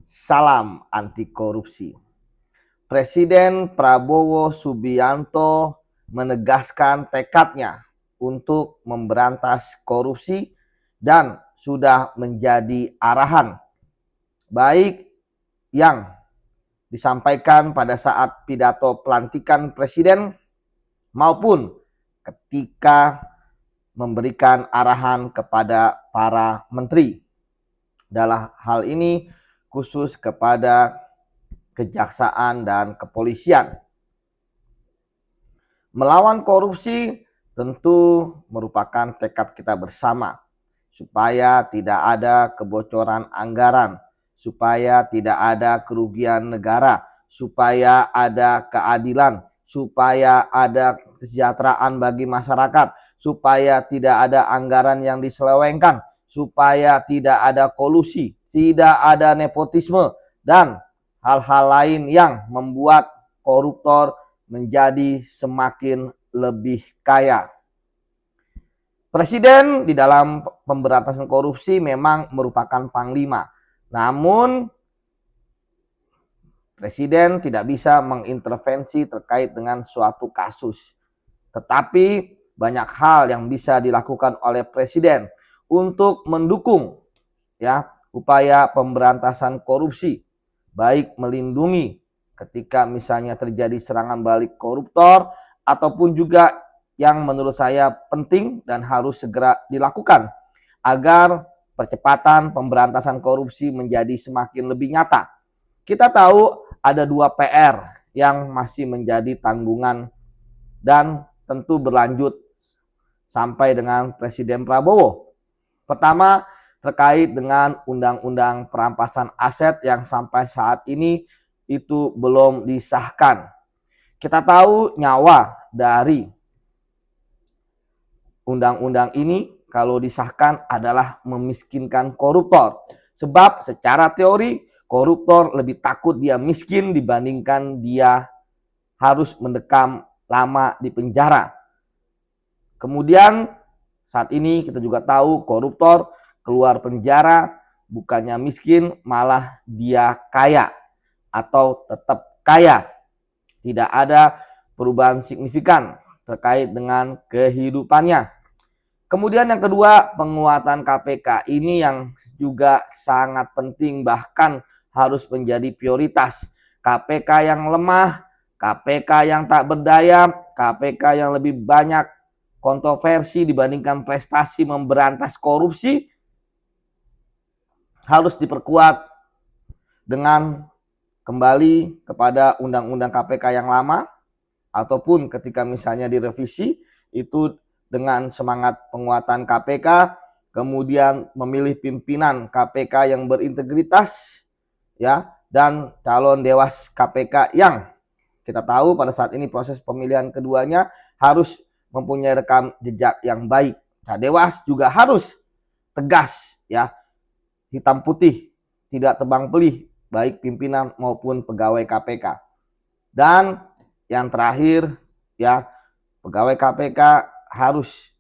Salam anti korupsi. Presiden Prabowo Subianto menegaskan tekadnya untuk memberantas korupsi dan sudah menjadi arahan baik yang disampaikan pada saat pidato pelantikan presiden maupun ketika memberikan arahan kepada para menteri. Dalam hal ini khusus kepada kejaksaan dan kepolisian. Melawan korupsi tentu merupakan tekad kita bersama supaya tidak ada kebocoran anggaran, supaya tidak ada kerugian negara, supaya ada keadilan, supaya ada kesejahteraan bagi masyarakat, supaya tidak ada anggaran yang diselewengkan, supaya tidak ada kolusi, tidak ada nepotisme, dan hal-hal lain yang membuat koruptor menjadi semakin lebih kaya. Presiden di dalam pemberantasan korupsi memang merupakan panglima. Namun presiden tidak bisa mengintervensi terkait dengan suatu kasus. Tetapi banyak hal yang bisa dilakukan oleh presiden untuk mendukung upaya pemberantasan korupsi, baik melindungi ketika misalnya terjadi serangan balik koruptor, ataupun juga yang menurut saya penting dan harus segera dilakukan agar percepatan pemberantasan korupsi menjadi semakin lebih nyata. Kita tahu ada 2 PR yang masih menjadi tanggungan dan tentu berlanjut sampai dengan Presiden Prabowo. Pertama, terkait dengan undang-undang perampasan aset yang sampai saat ini itu belum disahkan. Kita tahu nyawa dari undang-undang ini kalau disahkan adalah memiskinkan koruptor. Sebab secara teori koruptor lebih takut dia miskin dibandingkan dia harus mendekam lama di penjara. Kemudian saat ini kita juga tahu koruptor keluar penjara bukannya miskin, malah dia kaya atau tetap kaya. Tidak ada perubahan signifikan terkait dengan kehidupannya. Kemudian yang kedua, penguatan KPK ini yang juga sangat penting, bahkan harus menjadi prioritas. KPK yang lemah, KPK yang tak berdaya, KPK yang lebih banyak kontroversi dibandingkan prestasi memberantas korupsi harus diperkuat dengan kembali kepada undang-undang KPK yang lama, ataupun ketika misalnya direvisi itu dengan semangat penguatan KPK, kemudian memilih pimpinan KPK yang berintegritas dan calon dewas KPK yang kita tahu pada saat ini proses pemilihan keduanya harus mempunyai rekam jejak yang baik. Nah, dewas juga harus tegas hitam putih, tidak tebang pilih baik pimpinan maupun pegawai KPK. Dan yang terakhir pegawai KPK harus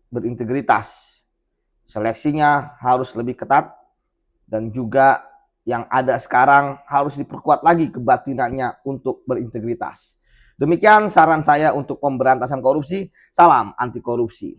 berintegritas. Seleksinya harus lebih ketat dan juga yang ada sekarang harus diperkuat lagi kebatinannya untuk berintegritas. Demikian saran saya untuk pemberantasan korupsi. Salam anti korupsi.